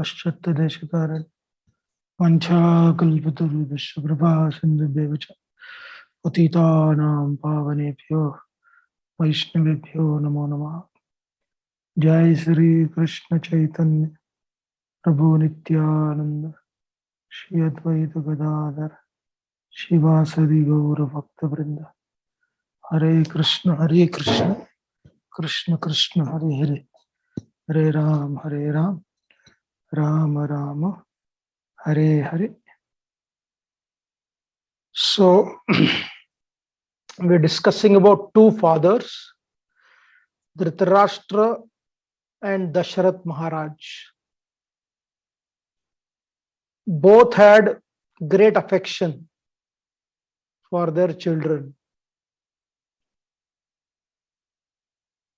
Paschatadeshikaran Vanchakalpatarubyasya Prabha Sindhubhyevacha Patitanam Pavanebhyo Vaishnavebhyo Namo Namah. Jai Sri Krishna Chaitanya Prabhu Nityananda Shri Advaita Gadadhar Shivasadi Gaura Bhakta Vrinda Hare Krishna Krishna Krishna Hare Hare Hare Ram Rama Rama Hare Hare. So we're discussing about two fathers, Dhritarashtra and Dashrath Maharaj. Both had great affection for their children.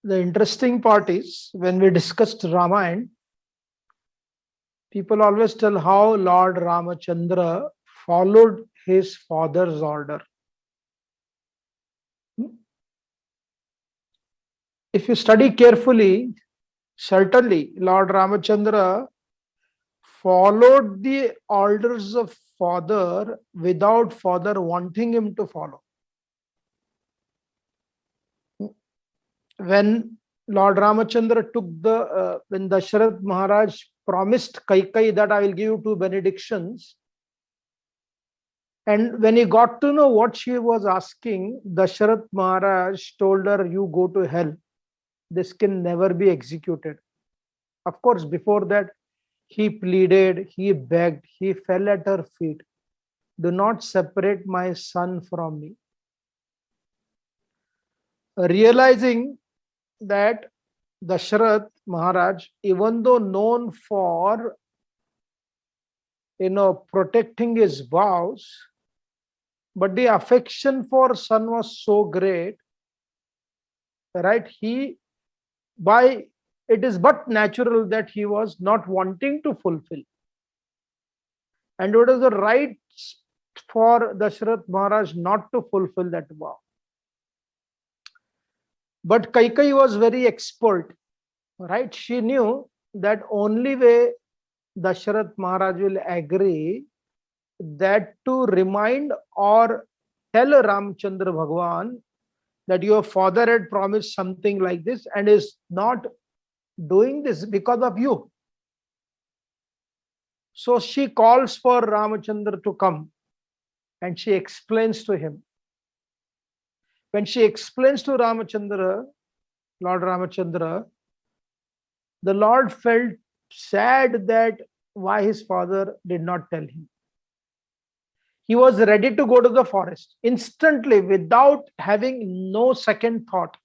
The interesting part is, when we discussed Ramayana, people always tell how Lord Ramachandra followed his father's order. If you study carefully, certainly Lord Ramachandra followed the orders of father without father wanting him to follow. When Lord Ramachandra took when Dashrath Maharaj promised Kaikai that I will give you 2 benedictions, and when he got to know what she was asking, Dashrath Maharaj told her, you go to hell. This can never be executed. Of course, before that, he pleaded, he begged, he fell at her feet. Do not separate my son from me. Realizing that Dashrath Maharaj, even though known for protecting his vows, but the affection for son was so great, right? It is but natural that he was not wanting to fulfill. And it was the right for Dashrath Maharaj not to fulfill that vow. But Kaikai was very expert, right? She knew that only way Dashrath Maharaj will agree that to remind or tell Ramchandra Bhagwan that your father had promised something like this and is not doing this because of you. So she calls for Ramachandra to come and she explains to him. When she explains to Ramachandra, Lord Ramachandra, the Lord felt sad that why his father did not tell him. He was ready to go to the forest instantly without having no second thought.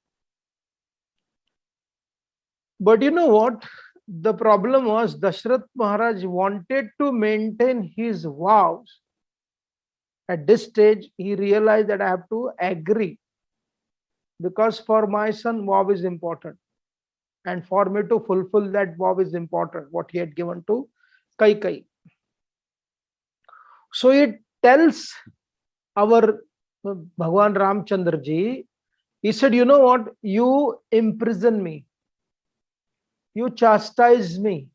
But you know what? The problem was Dashrath Maharaj wanted to maintain his vows. At this stage, he realized that I have to agree, because for my son, vow is important. And for me to fulfill that vow is important, what he had given to Kaikai. So it tells our Bhagwan Ramchandra ji, he said, you know what? You imprison me. You chastise me.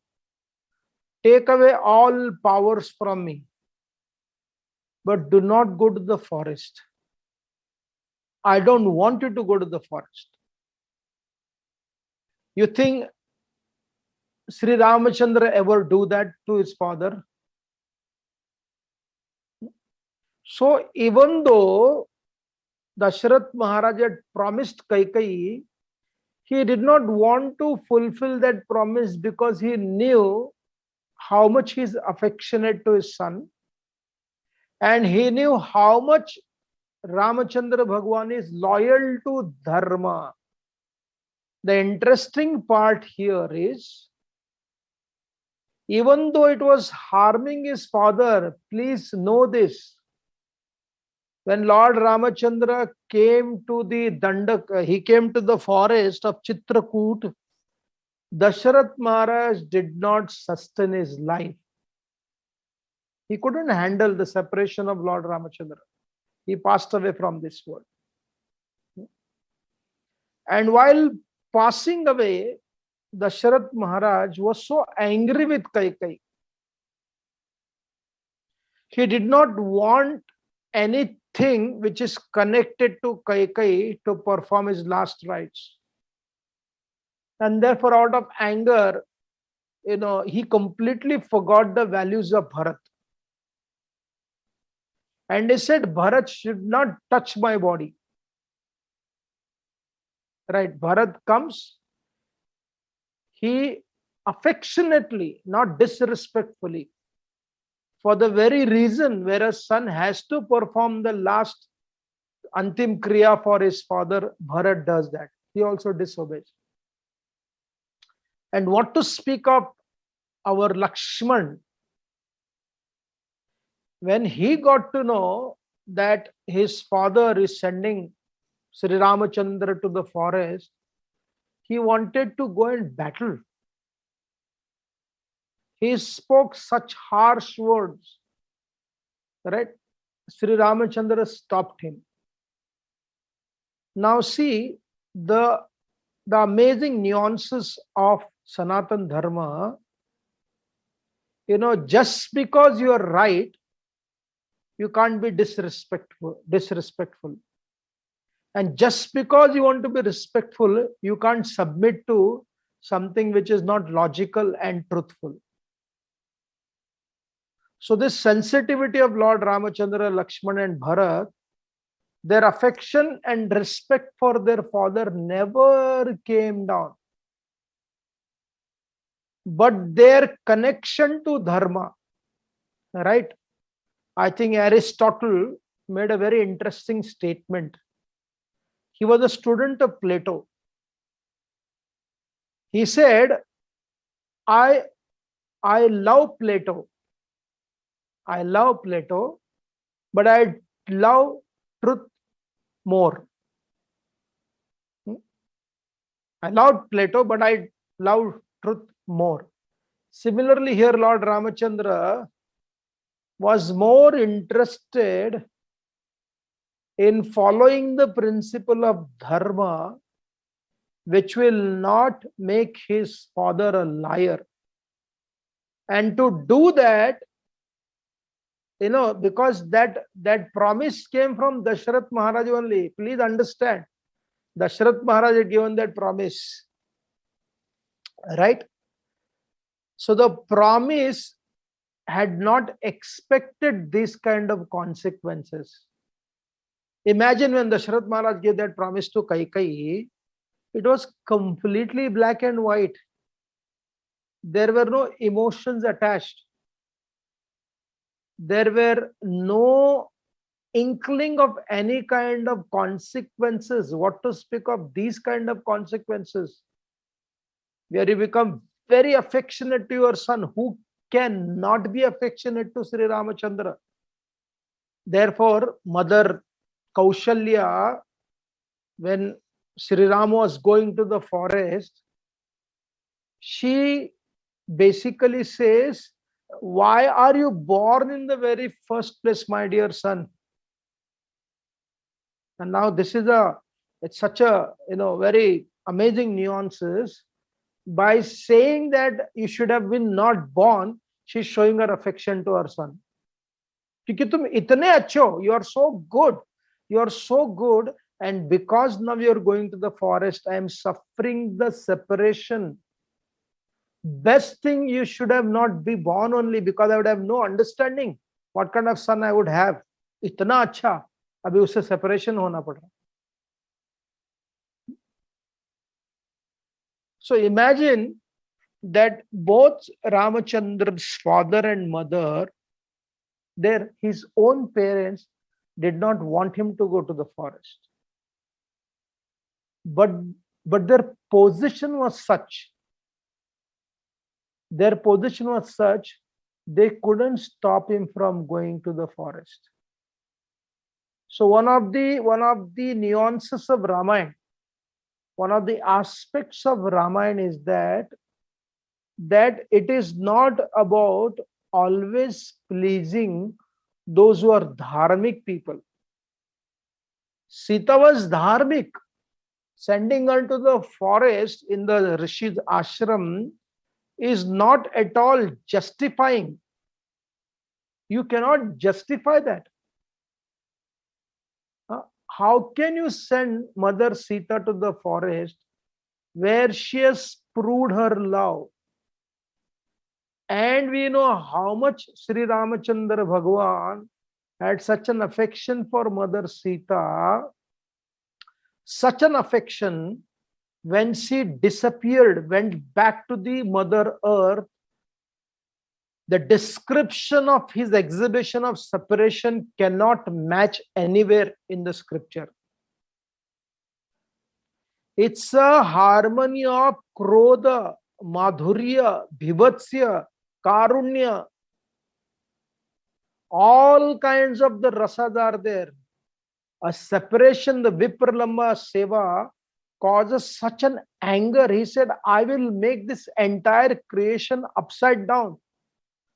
Take away all powers from me. But do not go to the forest. I don't want you to go to the forest. You think Sri Ramachandra ever do that to his father? So even though Dashrath Maharaj had promised Kaikai, he did not want to fulfill that promise because he knew how much he is affectionate to his son, and he knew how much Ramachandra Bhagwan is loyal to Dharma. The interesting part here is, even though it was harming his father, please know this. When Lord Ramachandra came to the Dandak, he came to the forest of Chitrakoot, Dashrath Maharaj did not sustain his life. He couldn't handle the separation of Lord Ramachandra. He passed away from this world. And while passing away, Dashrath Maharaj was so angry with Kaikai. He did not want anything which is connected to Kaikai to perform his last rites. And therefore, out of anger, he completely forgot the values of Bharat. And he said, Bharat should not touch my body. Right? Bharat comes, he affectionately, not disrespectfully, for the very reason where a son has to perform the last Antim Kriya for his father, Bharat does that. He also disobeys. And what to speak of our Lakshman, when he got to know that his father is sending Sri Ramachandra to the forest, he wanted to go and battle. He spoke such harsh words, right? Sri Ramachandra stopped him. Now see the amazing nuances of Sanatan Dharma. Just because you are right, you can't be disrespectful. And just because you want to be respectful, you can't submit to something which is not logical and truthful. So this sensitivity of Lord Ramachandra, Lakshmana and Bharat, their affection and respect for their father never came down. But their connection to Dharma, right? I think Aristotle made a very interesting statement. He was a student of Plato. He said, I love Plato. I love Plato, but I love truth more. I love Plato, but I love truth more. Similarly, here Lord Ramachandra was more interested in following the principle of Dharma, which will not make his father a liar. And to do that, because that promise came from Dashrath Maharaj only. Please understand, Dashrath Maharaj had given that promise, right? So the promise had not expected this kind of consequences. Imagine when Dashrath Maharaj gave that promise to Kaikai, it was completely black and white. There were no emotions attached. There were no inkling of any kind of consequences. What to speak of these kind of consequences, where you become very affectionate to your son, who cannot be affectionate to Sri Ramachandra. Therefore, Mother Kaushalya, when Sri Ram was going to the forest, she basically says, why are you born in the very first place, my dear son? And now this is it's such a very amazing nuances. By saying that you should have been not born, she's showing her affection to her son. क्योंकि तुम इतने अच्छे हो, you are so good, and because now you are going to the forest, I am suffering the separation. Best thing, you should have not be born only, because I would have no understanding what kind of son I would have. इतना अच्छा, अभी उससे separation होना पड़ रहा. So imagine that both Ramachandra's father and mother, his own parents did not want him to go to the forest. But their position was such. They couldn't stop him from going to the forest. So one of the nuances of Ramayana, one of the aspects of Ramayana is that it is not about always pleasing those who are dharmic people. Sita was dharmic. Sending her to the forest in the Rishi's ashram is not at all justifying. You cannot justify that. How can you send Mother Sita to the forest where she has proved her love? And we know how much Sri Ramachandra Bhagavan had such an affection for Mother Sita, such an affection when she disappeared, went back to the Mother Earth. The description of his exhibition of separation cannot match anywhere in the scripture. It's a harmony of Krodha, Madhurya, Bhivatsya, Karunya. All kinds of the rasas are there. A separation, the Vipralamba Seva, causes such an anger. He said, I will make this entire creation upside down.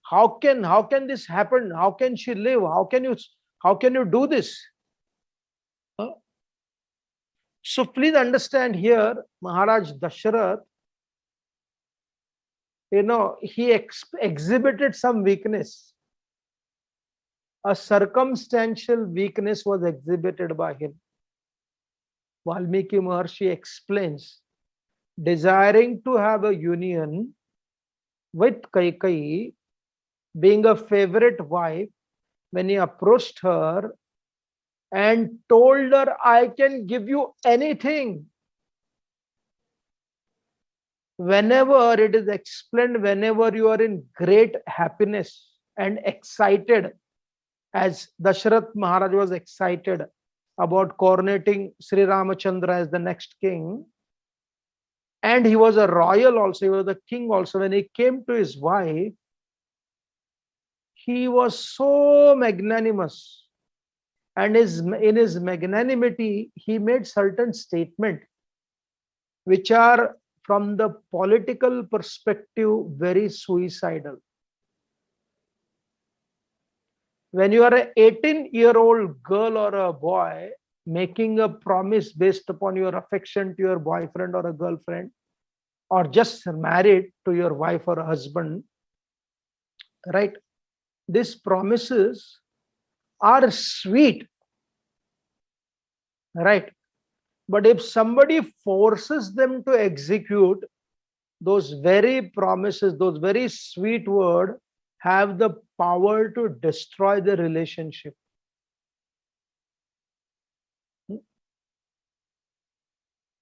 How can this happen? How can she live? How can you do this? So please understand here, Maharaj Dashrath, he exhibited some weakness. A circumstantial weakness was exhibited by him. Valmiki Maharshi explains, desiring to have a union with Kaikeyi, being a favorite wife, when he approached her and told her, I can give you anything. Whenever it is explained, whenever you are in great happiness and excited, as Dashrath Maharaj was excited about coronating Sri Ramachandra as the next king, and he was a royal also, he was a king also. When he came to his wife, he was so magnanimous, and in his magnanimity, he made certain statements which are, from the political perspective, very suicidal. When you are an 18-year-old girl or a boy making a promise based upon your affection to your boyfriend or a girlfriend, or just married to your wife or a husband, right? These promises are sweet, right? But if somebody forces them to execute, those very promises, those very sweet words have the power to destroy the relationship.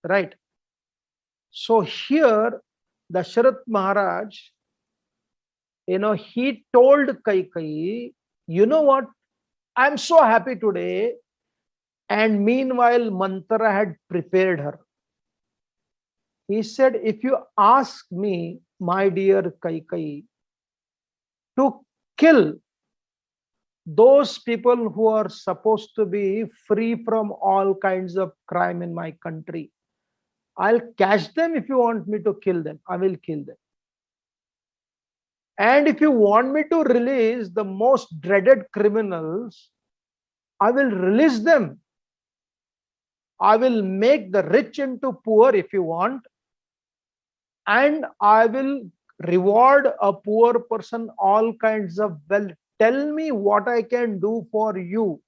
Right? So here, Dashrath Maharaj, he told Kaikeyi, you know what? I'm so happy today. And meanwhile, Manthara had prepared her. He said, if you ask me, my dear Kaikeyi, to kill those people who are supposed to be free from all kinds of crime in my country, I'll catch them. If you want me to kill them, I will kill them. And if you want me to release the most dreaded criminals, I will release them. I will make the rich into poor if you want, and I will reward a poor person all kinds of wealth. Tell me what I can do for you.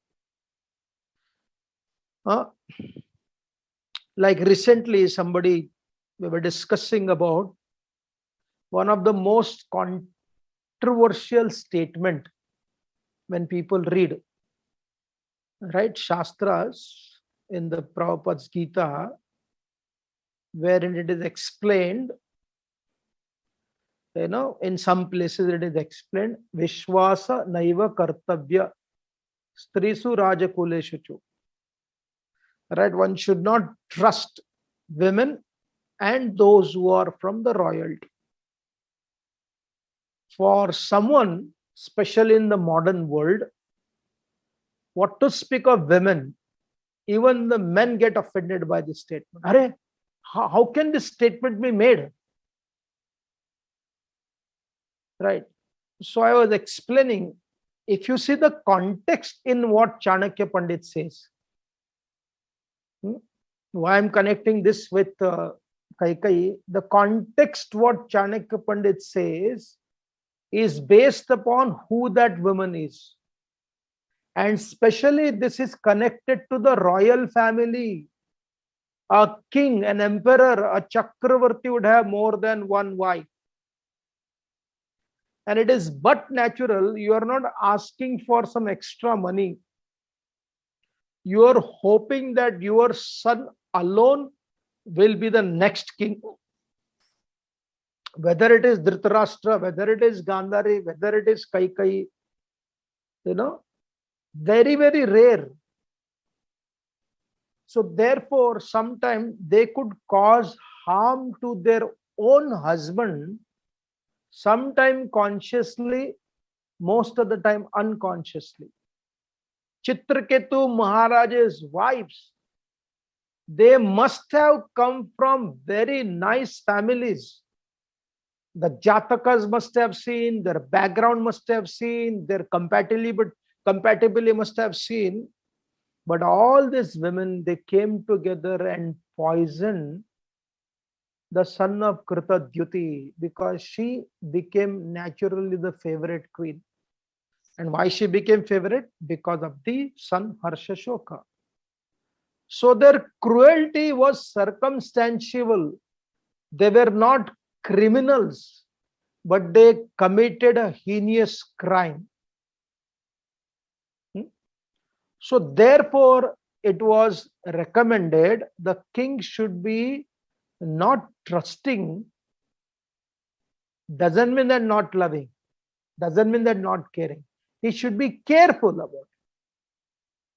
Like recently, we were discussing about one of the most controversial statement when people read, right, Shastras in the Prabhupada's Gita, wherein it is explained, in some places it is explained, Vishwasa Naiva Kartavya Strisu Rajakuleshu Chu. Right? One should not trust women and those who are from the royalty. For someone, especially in the modern world, what to speak of women, even the men get offended by this statement. Arey, how can this statement be made? Right. So I was explaining, if you see the context in what Chanakya Pandit says, Why I'm connecting this with Kaikeyi, the context what Chanakya Pandit says is based upon who that woman is. And especially this is connected to the royal family. A king, an emperor, a Chakravarti would have more than one wife. And it is but natural, you are not asking for some extra money. You are hoping that your son alone will be the next king. Whether it is Dhritarashtra, whether it is Gandhari, whether it is Kaikeyi, very, very rare. So therefore, sometimes they could cause harm to their own husband, sometime consciously, most of the time unconsciously. Chitraketu Maharaj's wives, they must have come from very nice families. The Jatakas must have seen, their background must have seen, their compatibility must have seen. But all these women, they came together and poisoned the son of Kritadyuti because she became naturally the favorite queen. And why she became favorite? Because of the son Harshashoka. So their cruelty was circumstantial. They were not criminals, but they committed a heinous crime. So therefore, it was recommended the king should be not trusting. Doesn't mean that not loving. Doesn't mean that not caring. He should be careful about it.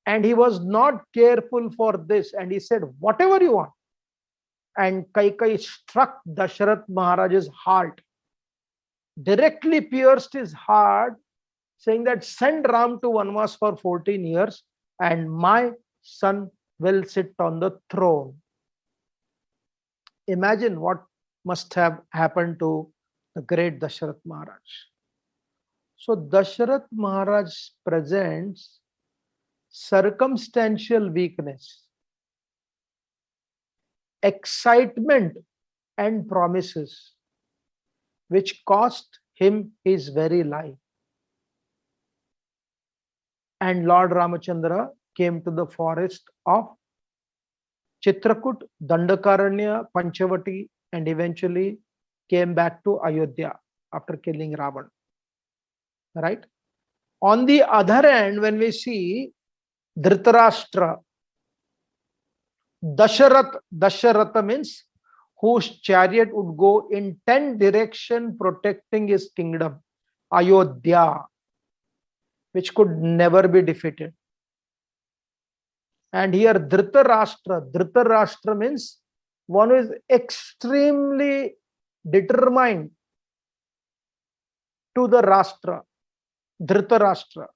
And he was not careful for this. And he said, whatever you want. And Kaikeyi struck Dashrath Maharaj's heart. Directly pierced his heart, saying that send Ram to Vanvas for 14 years and my son will sit on the throne. Imagine what must have happened to the great Dashrath Maharaj. So Dashrath Maharaj presents circumstantial weakness, excitement and promises, which cost him his very life. And Lord Ramachandra came to the forest of Chitrakoot, Dandakaranya, Panchavati, and eventually came back to Ayodhya after killing Ravan. Right? On the other hand, when we see Dhritarashtra, Dasharatha means whose chariot would go in 10 directions protecting his kingdom, Ayodhya, which could never be defeated. And here Dhritarashtra means one who is extremely determined to the Rashtra, Dhritarashtra.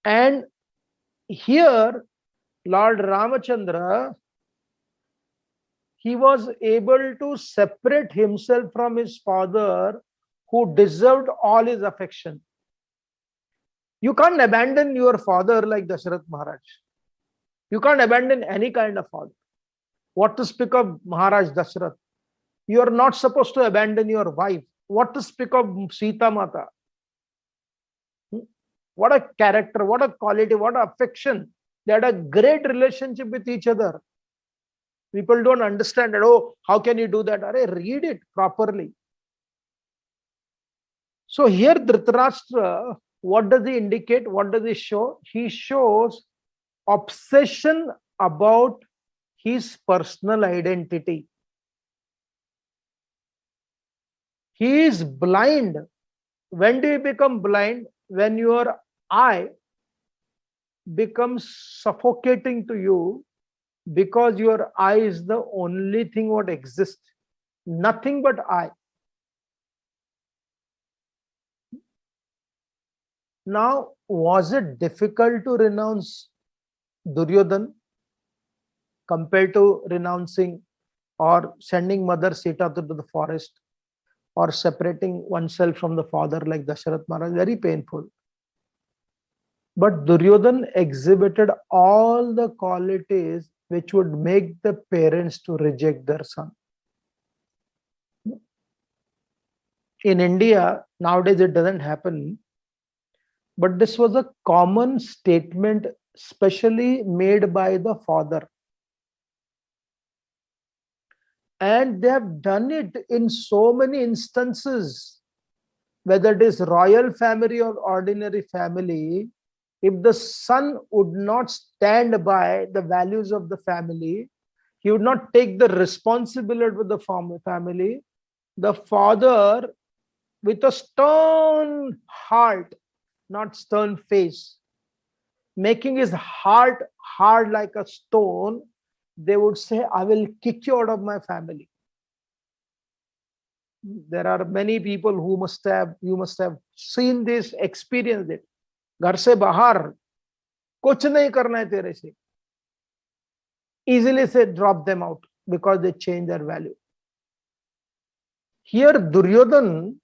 And here Lord Ramachandra, he was able to separate himself from his father who deserved all his affection. You can't abandon your father like Dashrath Maharaj. You can't abandon any kind of father. What to speak of Maharaj Dashrath? You are not supposed to abandon your wife. What to speak of Sita Mata? What a character, what a quality, what affection. They had a great relationship with each other. People don't understand it. Oh, how can you do that? Read it properly. So here Dhritarashtra, what does he indicate? What does he show? He shows obsession about his personal identity. He is blind. When do you become blind? When your eye becomes suffocating to you because your eye is the only thing what exists. Nothing but eye. Now, was it difficult to renounce Duryodhan compared to renouncing or sending Mother Sita to the forest or separating oneself from the father like Dashrath Maharaj? Very painful. But Duryodhan exhibited all the qualities which would make the parents to reject their son. In India, nowadays it doesn't happen, but this was a common statement, specially made by the father. And they have done it in so many instances, whether it is royal family or ordinary family. If the son would not stand by the values of the family, he would not take the responsibility with the family, the father, with a stern heart, not stern face, making his heart hard like a stone, they would say, I will kick you out of my family. There are many people who you must have seen this, experienced it. घर से बाहर कुछ नहीं करना है तेरे से. Easily say drop them out because they change their value. Here Duryodhan,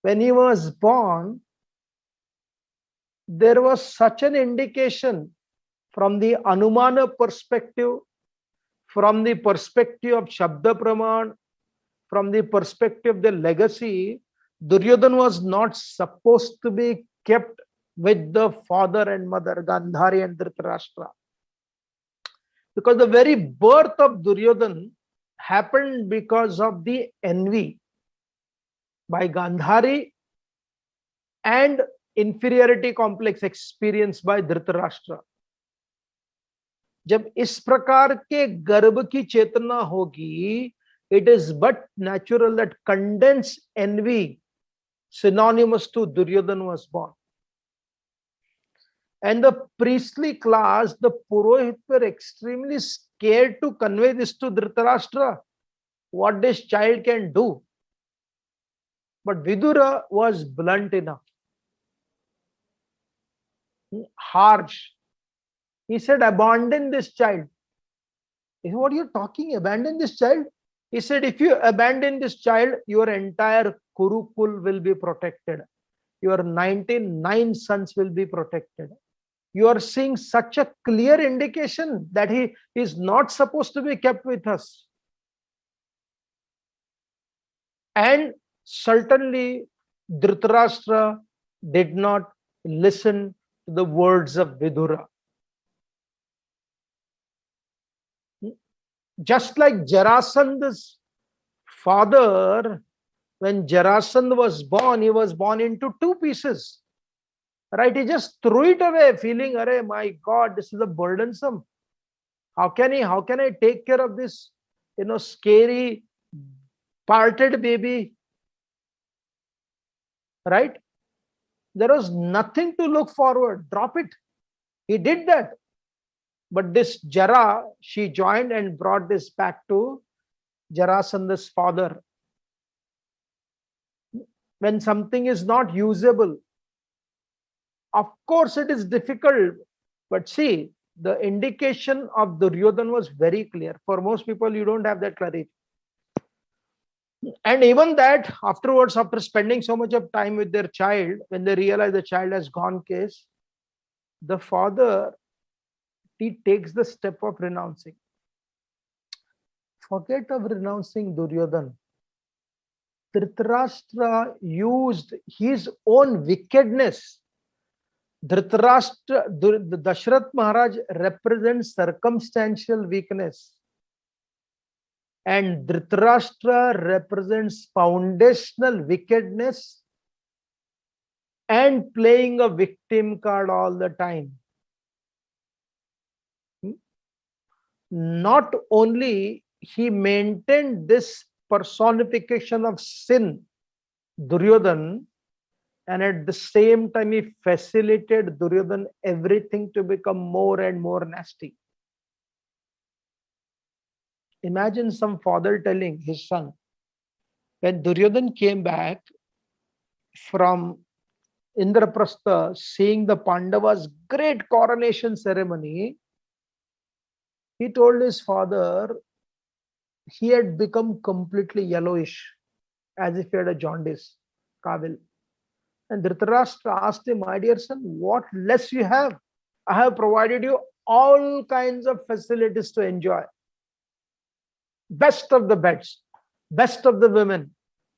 when he was born, there was such an indication from the Anumana perspective, from the perspective of Shabda Praman, from the perspective of the legacy. Duryodhan was not supposed to be kept with the father and mother, Gandhari and Dhritarashtra. Because the very birth of Duryodhan happened because of the envy by Gandhari and inferiority complex experienced by Dhritarashtra. जब इस प्रकार के गर्भ की चेतना होगी, it is but natural that condensed envy, synonymous to Duryodhan, was born. And the priestly class, the Purohit, were extremely scared to convey this to Dhritarashtra, what this child can do. But Vidura was blunt enough, harsh. He said, abandon this child. He said, what are you talking? Abandon this child? He said, if you abandon this child, your entire Kurukul will be protected. Your 99 sons will be protected. You are seeing such a clear indication that he is not supposed to be kept with us. And certainly Dhritarashtra did not listen to the words of Vidura. Just like Jarasandha's father, when Jarasandha was born, he was born into two pieces. Right? He just threw it away, feeling, "Arey, my God, this is a burdensome. How can I take care of this, scary, parted baby?" Right? There was nothing to look forward. Drop it. He did that. But this Jara, she joined and brought this back to Jarasandha's father. When something is not usable, of course it is difficult. But see, the indication of Duryodhan was very clear. For most people, you don't have that clarity. And even that, afterwards, after spending so much of time with their child, when they realize the child has gone case, the father, he takes the step of renouncing. Forget of renouncing Duryodhan. Dhritarashtra used his own wickedness. Dhritarashtra, Dashrath Maharaj represents circumstantial weakness. And Dhritarashtra represents foundational wickedness and playing a victim card all the time. Not only he maintained this personification of sin, Duryodhan, and at the same time he facilitated Duryodhan everything to become more and more nasty. Imagine some father telling his son, when Duryodhan came back from Indraprastha, seeing the Pandavas' great coronation ceremony, he told his father he had become completely yellowish, as if he had a jaundice, Kavil. And Dhritarashtra asked him, my dear son, what less you have? I have provided you all kinds of facilities to enjoy. Best of the beds, best of the women,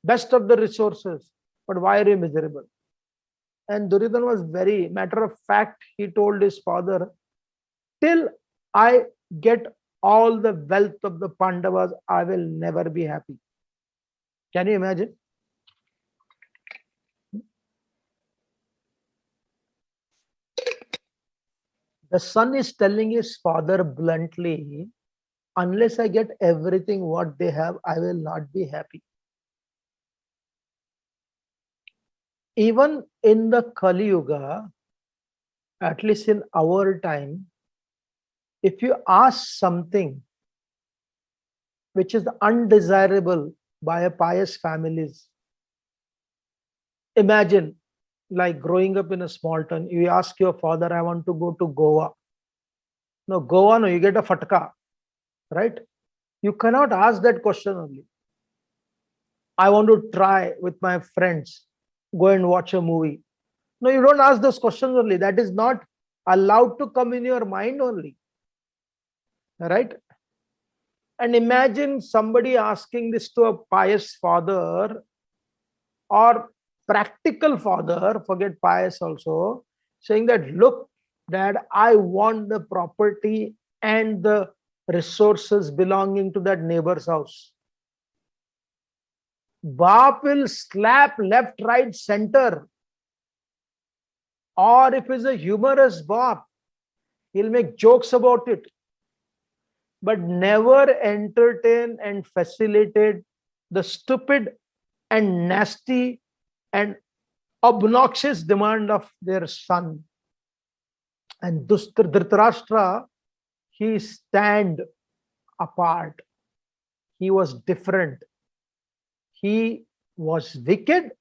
best of the resources. But why are you miserable? And Duryodhana was very matter of fact. He told his father, till I get all the wealth of the Pandavas, I will never be happy. Can you imagine? The son is telling his father bluntly, unless I get everything what they have, I will not be happy. Even in the Kali Yuga, at least in our time, if you ask something which is undesirable by a pious families, imagine like growing up in a small town, you ask your father, I want to go to Goa. No, Goa, no, you get a fatka, right? You cannot ask that question only. I want to try with my friends, go and watch a movie. No, you don't ask those questions only. That is not allowed to come in your mind only, right? And imagine somebody asking this to a pious father or practical father, forget pious also, saying that, look, Dad, I want the property and the resources belonging to that neighbor's house. Baap will slap left, right, center. Or if it's a humorous Baap, he'll make jokes about it. But never entertain and facilitate the stupid and nasty and obnoxious demand of their son. And Dhritarashtra, he stand apart. He was different. He was wicked,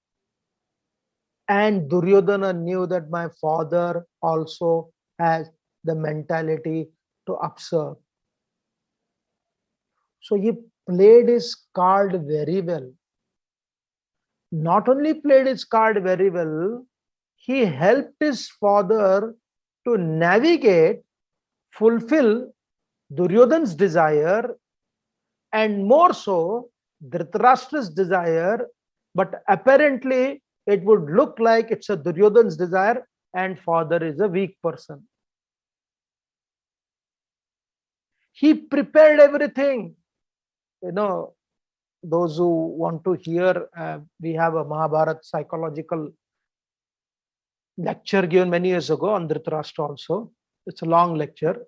and Duryodhana knew that my father also has the mentality to observe. So he played his card very well. Not only played his card very well, he helped his father to navigate, fulfill Duryodhana's desire, and more so Dhritarashtra's desire, but apparently it would look like it's a Duryodhana's desire and father is a weak person. He prepared everything. You know, those who want to hear, we have a Mahabharata psychological lecture given many years ago on Dhritarashtra also. It's a long lecture.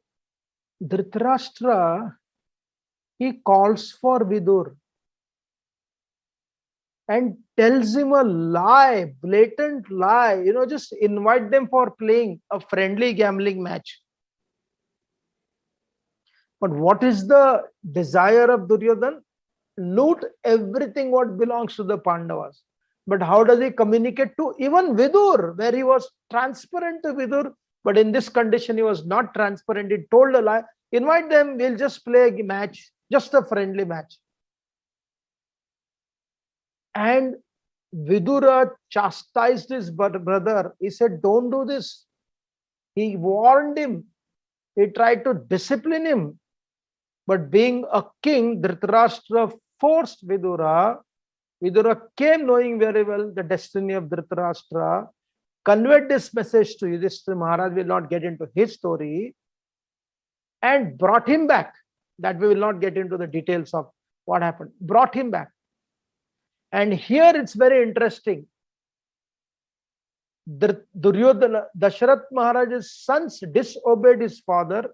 Dhritarashtra, he calls for Vidur and tells him a lie, blatant lie, just invite them for playing a friendly gambling match. But what is the desire of Duryodhana? Loot everything what belongs to the Pandavas. But how does he communicate to even Vidur, where he was transparent to Vidur, but in this condition he was not transparent. He told a lie. Invite them, we'll just play a match, just a friendly match. And Vidura chastised his brother. He said, don't do this. He warned him. He tried to discipline him. But being a king, Dhritarashtra forced Vidura. Vidura came knowing very well the destiny of Dhritarashtra, conveyed this message to Yudhishthira Maharaj. We will not get into his story, and brought him back. That we will not get into the details of what happened. Brought him back. And here it's very interesting. Duryodhana, Dashrath Maharaj's sons disobeyed his father,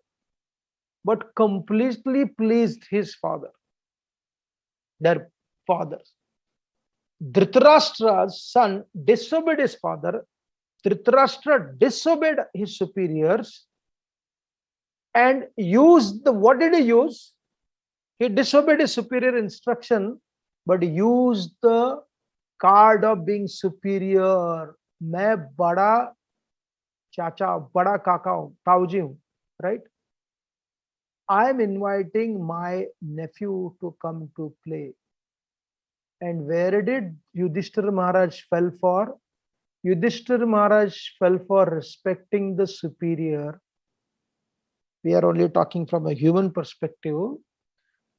but completely pleased his father, their fathers. Dhritarashtra's son disobeyed his father. Dhritarashtra disobeyed his superiors and used what did he use? He disobeyed his superior instruction, but used the card of being superior. Main bada chacha, bada kaka, tauji hu, right? I am inviting my nephew to come to play. And where did Yudhishthira Maharaj fell for? Yudhishthira Maharaj fell for respecting the superior. We are only talking from a human perspective.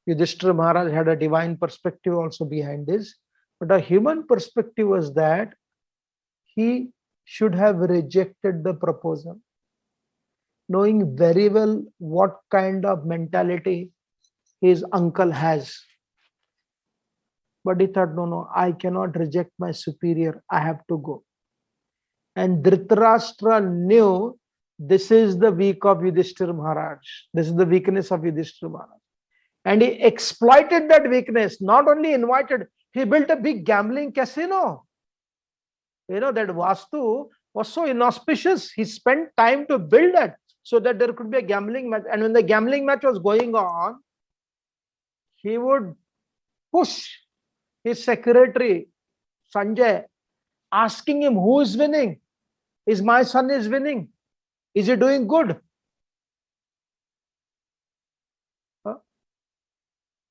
Yudhishthira Maharaj had a divine perspective also behind this. But a human perspective was that he should have rejected the proposal, knowing very well what kind of mentality his uncle has. But he thought, no, I cannot reject my superior. I have to go. And Dhritarashtra knew this is the weak of Yudhishthira Maharaj. This is the weakness of Yudhishthira Maharaj. And he exploited that weakness. Not only invited, he built a big gambling casino. You know, that Vastu was so inauspicious. He spent time to build that so that there could be a gambling match. And when the gambling match was going on, he would push his secretary, Sanjay, asking him, who is winning? Is my son is winning? Is he doing good?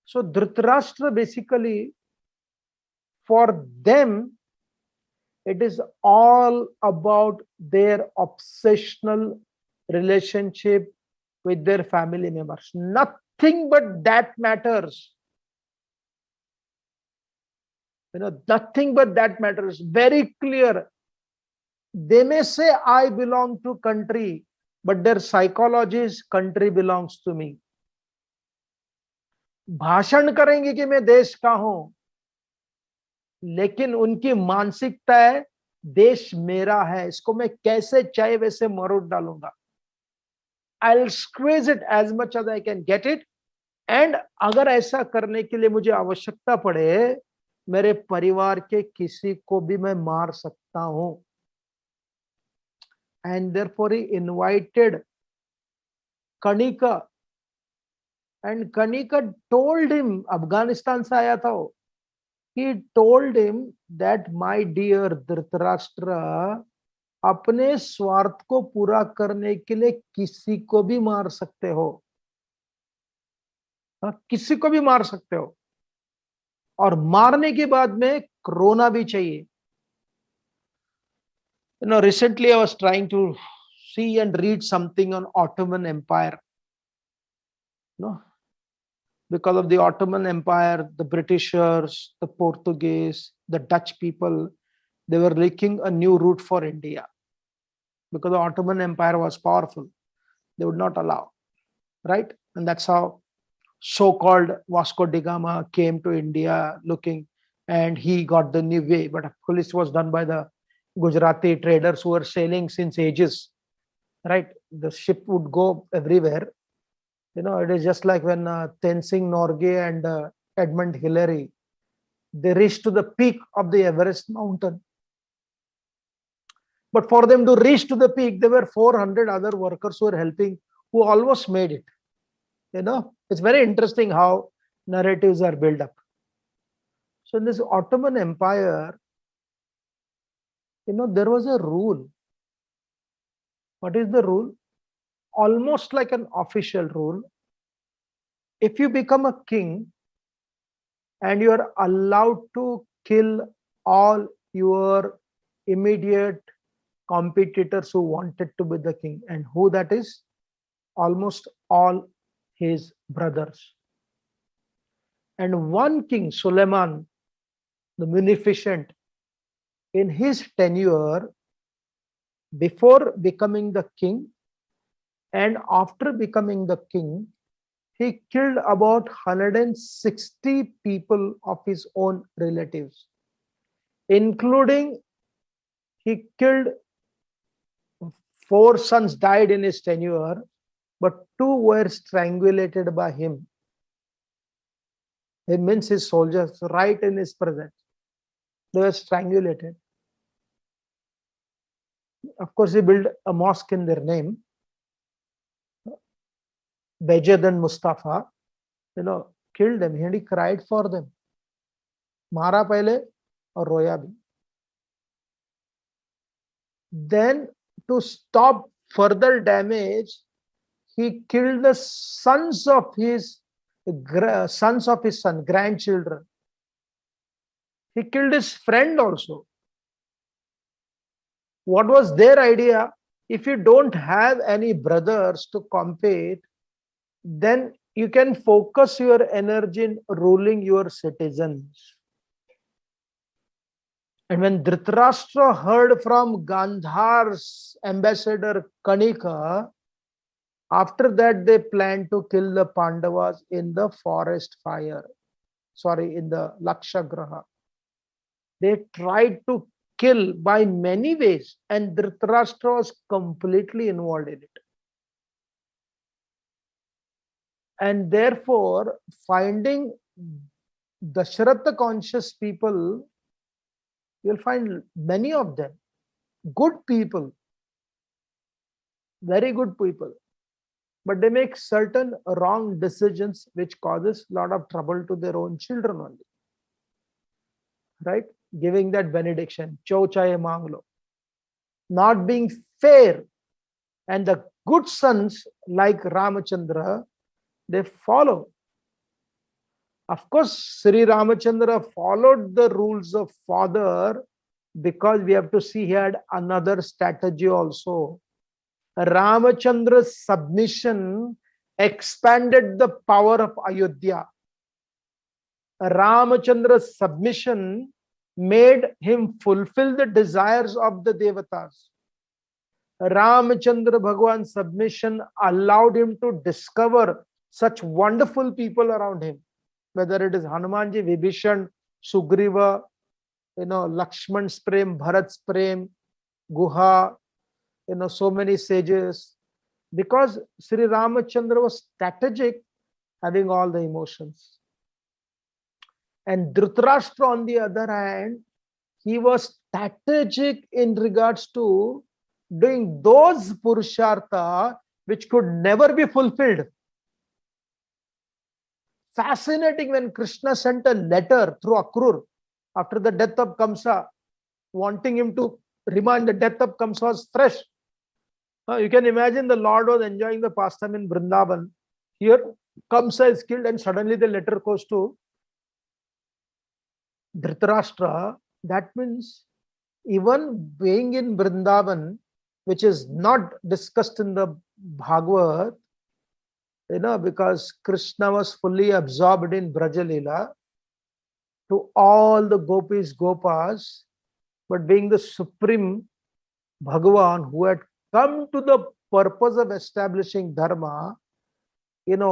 So Dhritarashtra, basically, for them, it is all about their obsessional relationship with their family members. Nothing but that matters. You know, nothing but that matters. Very clear. They may say, I belong to country, but their psychology is country belongs to me. भाषण करेंगे कि मैं देश का हूं, लेकिन उनकी मानसिकता है देश मेरा है, इसको मैं कैसे चाहे वैसे मरोड़ डालूंगा. I'll squeeze it as much as I can get it. And अगर ऐसा करने के लिए मुझे आवश्यकता पड़े, मेरे परिवार के किसी को भी मैं मार सकता हूं. And therefore he invited Kanika. And Kanika told him, Afghanistan se aaya tha wo. He told him that, my dear Dhritarashtra, अपने स्वार्थ को पूरा करने के लिए किसी को भी मार सकते हो. किसी को भी मार सकते हो. और मारने के बाद में रोना भी चाहिए. You know, recently I was trying to see and read something on Ottoman Empire. No, because of the Ottoman Empire, the Britishers, the Portuguese, the Dutch people, they were making a new route for India. Because the Ottoman Empire was powerful, they would not allow, right? And that's how so-called Vasco da Gama came to India looking, and he got the new way. But of course, it was done by the Gujarati traders who were sailing since ages, right? The ship would go everywhere. You know, it is just like when Tenzing Norgay and Edmund Hillary, they reached to the peak of the Everest mountain. But for them to reach to the peak, there were 400 other workers who were helping, who almost made it. You know, it's very interesting how narratives are built up. So in this Ottoman Empire, you know, there was a rule. What is the rule? Almost like an official rule. If you become a king and you are allowed to kill all your immediate competitors who wanted to be the king, and who that is? Almost all his brothers. And one king, Suleiman, the munificent, in his tenure, before becoming the king and after becoming the king, he killed about 160 people of his own relatives, including he killed 4 sons died in his tenure, but 2 were strangulated by him. It means his soldiers, right in his presence. They were strangulated. Of course, he built a mosque in their name, Bejad and Mustafa, you know, killed them, and he cried for them. Mara pehle aur roya bhi. Then, to stop further damage, he killed the sons of his son, grandchildren. He killed his friend also. What was their idea? If you don't have any brothers to compete, then you can focus your energy in ruling your citizens. And when Dhritarashtra heard from Gandhar's ambassador Kanika, after that they planned to kill the Pandavas in the forest fire. Sorry, in the Lakshagraha. They tried to kill by many ways, and Dhritarashtra was completely involved in it. And therefore, finding Dashratha conscious people, you'll find many of them, good people, very good people, but they make certain wrong decisions which causes a lot of trouble to their own children only. Right? Giving that benediction, Chauchaye Manglo, not being fair. And the good sons like Ramachandra, they follow. Of course, Sri Ramachandra followed the rules of father, because we have to see he had another strategy also. Ramachandra's submission expanded the power of Ayodhya. Ramachandra's submission made him fulfill the desires of the Devatas. Ramachandra Bhagwan's submission allowed him to discover such wonderful people around him, whether it is Hanumanji, Vibhishan, Sugriva, Lakshman's Prem, Bharat's Prem, Guha, so many sages, because Sri Ramachandra was strategic, having all the emotions. And Dhritarashtra, on the other hand, he was strategic in regards to doing those purushartha which could never be fulfilled. Fascinating, when Krishna sent a letter through Akrur after the death of Kamsa, wanting him to remind the death of Kamsa was fresh. You can imagine the Lord was enjoying the pastime in Vrindavan. Here, Kamsa is killed, and suddenly the letter goes to Dhritarashtra. That means even being in Vrindavan, which is not discussed in the Bhagavad, because Krishna was fully absorbed in Brajalila, to all the gopis, gopas, but being the supreme Bhagavan who had come to the purpose of establishing dharma,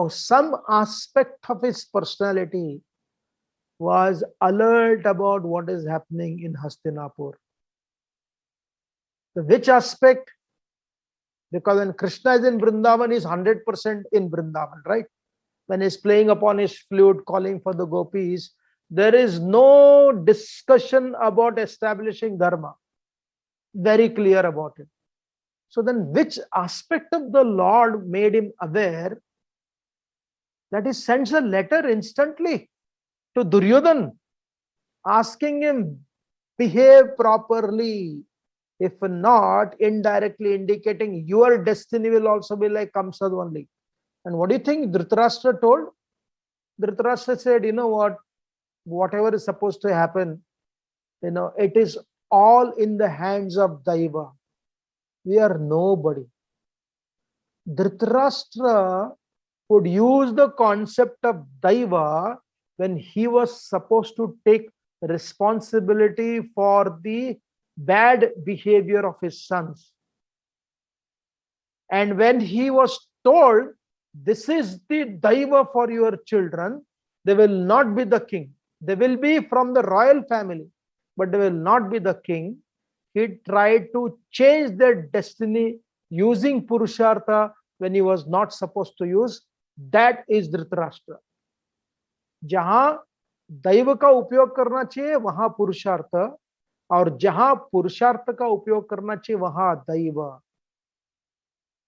some aspect of his personality was alert about what is happening in Hastinapur. Which aspect? Because when Krishna is in Vrindavan, he is 100% in Vrindavan, right? When he's playing upon his flute, calling for the gopis, there is no discussion about establishing dharma. Very clear about it. So then which aspect of the Lord made him aware that he sends a letter instantly to Duryodhan, asking him, behave properly. If not, indirectly indicating your destiny will also be like Kamsa only. And what do you think Dhritarashtra told? Dhritarashtra said, you know what? Whatever is supposed to happen, it is all in the hands of Daiva. We are nobody. Dhritarashtra would use the concept of Daiva when he was supposed to take responsibility for the bad behavior of his sons. And when he was told, this is the Daiva for your children, they will not be the king. They will be from the royal family, but they will not be the king. He tried to change their destiny using Purushartha when he was not supposed to use. That is Dhritarashtra. जहां दैव का उपयोग करना चाहिए वहां पुरुषार्थ, और जहां पुरुषार्थ का उपयोग करना चाहिए वहां दैव.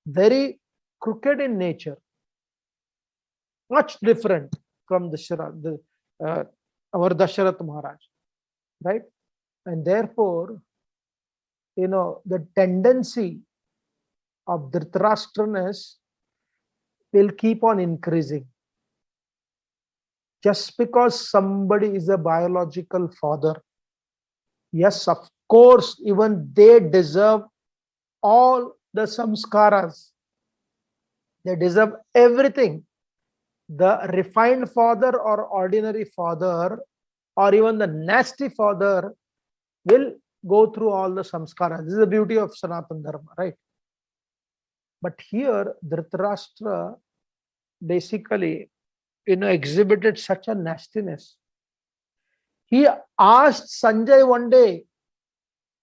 Very crooked in nature, much different from our Dashrath Maharaj, right? And therefore, the tendency of Dhritarashtraness will keep on increasing. Just because somebody is a biological father, yes, of course, even they deserve all the samskaras. They deserve everything. The refined father or ordinary father or even the nasty father will go through all the samskaras. This is the beauty of Sanatana Dharma, right? But here, Dhritarashtra basically, exhibited such a nastiness. He asked Sanjay one day,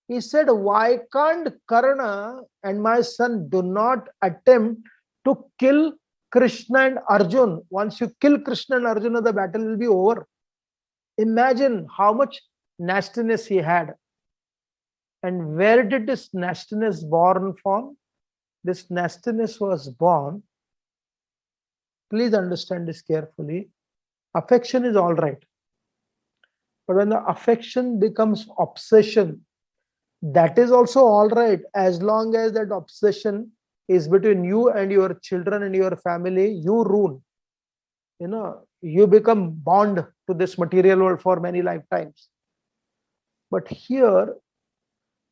he said, why can't Karna and my son do not attempt to kill Krishna and Arjun? Once you kill Krishna and Arjuna, the battle will be over. Imagine how much nastiness he had. And where did this nastiness born from? This nastiness was born. Please understand this carefully. Affection is all right. But when the affection becomes obsession, that is also all right, as long as that obsession is between you and your children and your family. You rule. You become bound to this material world for many lifetimes. But here,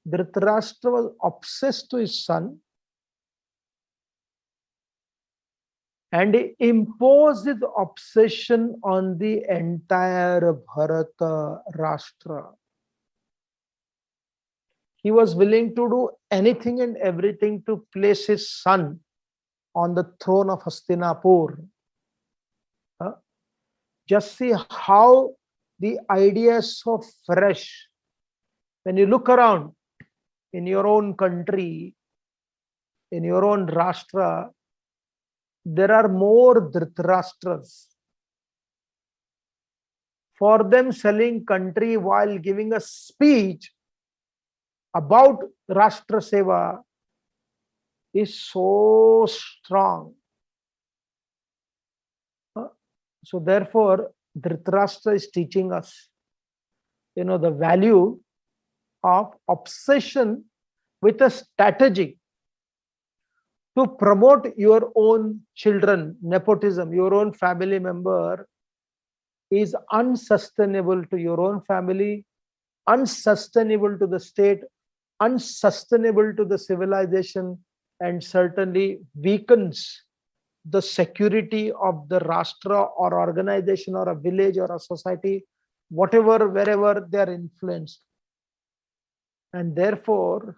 Dhritarashtra was obsessed to his son, and he imposed his obsession on the entire Bharata Rashtra. He was willing to do anything and everything to place his son on the throne of Hastinapur. Just see how the idea is so fresh. When you look around in your own country, in your own Rashtra, there are more Dhritarashtras. For them, selling country while giving a speech about Rashtra Seva is so strong. So therefore, Dhritarashtra is teaching us, the value of obsession with a strategy to promote your own children. Nepotism, your own family member, is unsustainable to your own family, unsustainable to the state, unsustainable to the civilization, and certainly weakens the security of the Rashtra or organization or a village or a society, whatever, wherever they are influenced. And therefore,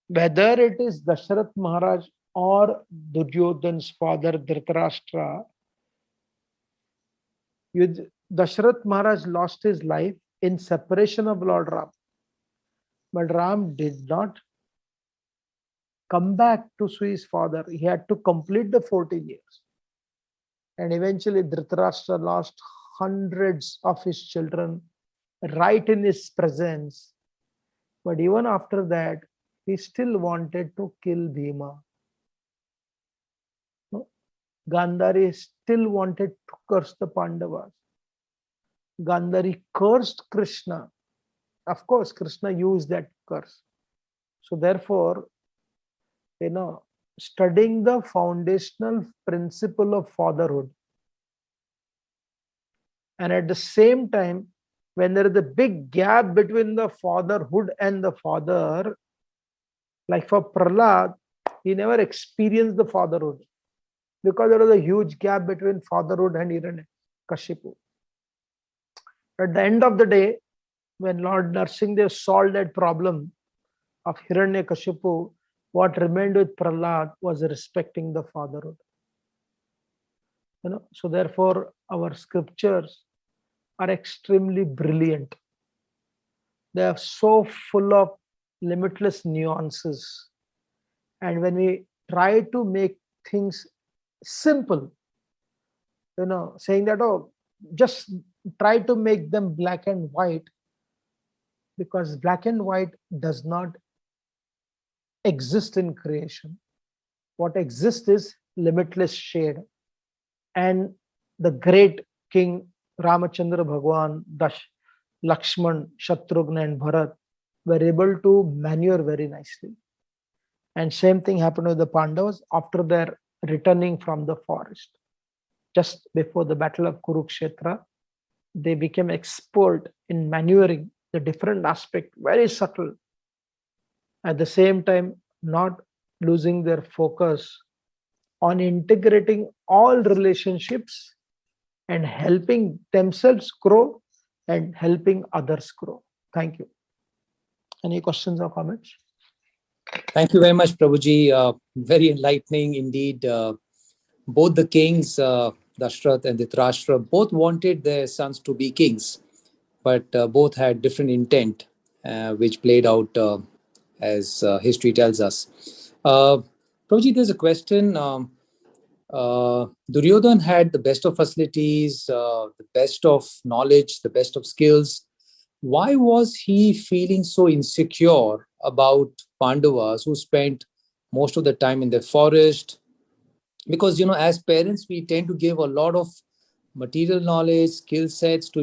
whether it is Dashrath Maharaj or Duryodhan's father Dhritarashtra, Dashrath Maharaj lost his life in separation of Lord Ram. But Ram did not come back to see his father. He had to complete the 14 years. And eventually Dhritarashtra lost hundreds of his children right in his presence. But even after that, he still wanted to kill Bhima. Gandhari still wanted to curse the Pandavas. Gandhari cursed Krishna. Of course, Krishna used that curse. So therefore, studying the foundational principle of fatherhood, and at the same time, when there is a big gap between the fatherhood and the father, like for Prahlad, he never experienced the fatherhood because there was a huge gap between fatherhood and Hiranyakashipu. At the end of the day, when Lord Narsinghdev solved that problem of Hiranyakashipu, what remained with Prahlad was respecting the fatherhood. So therefore, our scriptures are extremely brilliant. They are so full of limitless nuances. And when we try to make things simple, saying that, just try to make them black and white, because black and white does not exist in creation. What exists is limitless shade. And the great king Ramachandra Bhagwan, Lakshman, Shatrugna and Bharat were able to maneuver very nicely. And same thing happened with the Pandavas after their returning from the forest. Just before the battle of Kurukshetra, they became expert in maneuvering the different aspect, very subtle. At the same time, not losing their focus on integrating all relationships and helping themselves grow and helping others grow. Thank you. Any questions or comments? Thank you very much, Prabhuji. Very enlightening indeed. Both the kings, Dashrath and Dhritarashtra, both wanted their sons to be kings, but both had different intent, which played out as history tells us. Prabhuji, there's a question. Duryodhan had the best of facilities, the best of knowledge, the best of skills. Why was he feeling so insecure about Pandavas who spent most of the time in the forest? Because, as parents, we tend to give a lot of material knowledge, skill sets to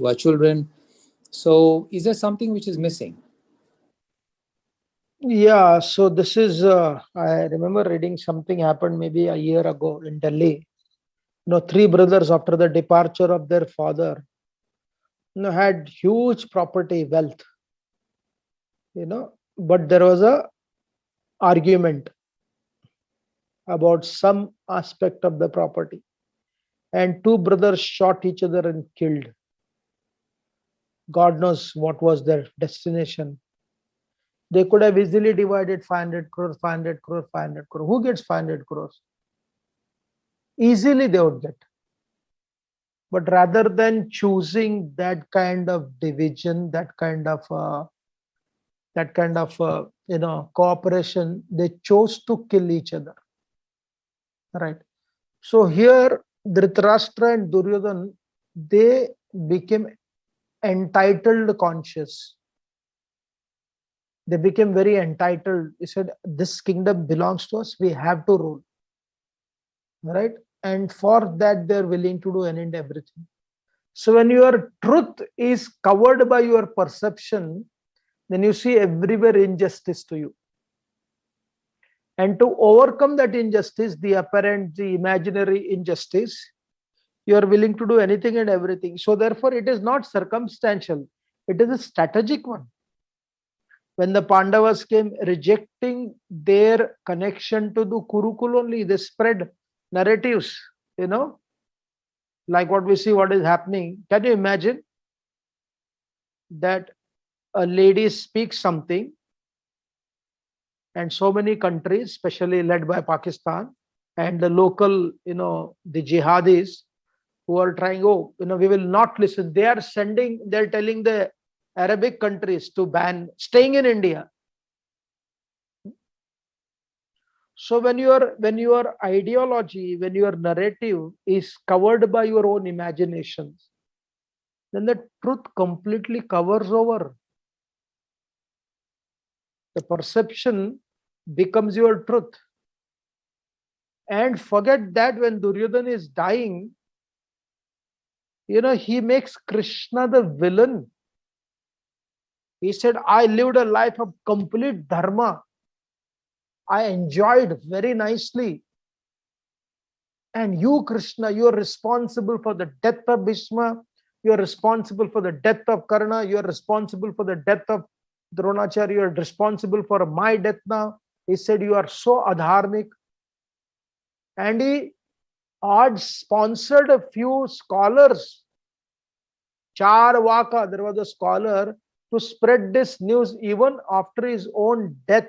our children. So is there something which is missing? Yeah, so this is, I remember reading something happened maybe a year ago in Delhi. Three brothers, after the departure of their father, had huge property, wealth, but there was a argument about some aspect of the property. And two brothers shot each other and killed. God knows what was their destination. They could have easily divided 500 crores, 500 crores, 500 crores. Who gets 500 crores? Easily they would get. But rather than choosing that kind of division, that kind of cooperation, they chose to kill each other. Right. So here, Dhritarashtra and Duryodhan, they became entitled conscious. They became very entitled. He said, this kingdom belongs to us. We have to rule. Right. And for that, they're willing to do any and everything. So when your truth is covered by your perception, then you see everywhere injustice to you. And to overcome that injustice, the apparent, the imaginary injustice, you are willing to do anything and everything. So therefore, it is not circumstantial. It is a strategic one. When the Pandavas came rejecting their connection to the Kurukul only, they spread narratives, like what we see, what is happening. Can you imagine that a lady speaks something and so many countries, especially led by Pakistan and the local, the jihadis who are trying, we will not listen. They're telling the Arabic countries to ban staying in India. So when your ideology, when your narrative is covered by your own imaginations, then the truth completely covers over. The perception becomes your truth. And forget that when Duryodhana is dying, he makes Krishna the villain. He said, I lived a life of complete dharma. I enjoyed very nicely. And you, Krishna, you are responsible for the death of Bhishma. You are responsible for the death of Karna. You are responsible for the death of Dronacharya. You are responsible for my death now. He said, you are so adharmic. And he had sponsored a few scholars. Charvaka, there was a scholar, to spread this news even after his own death.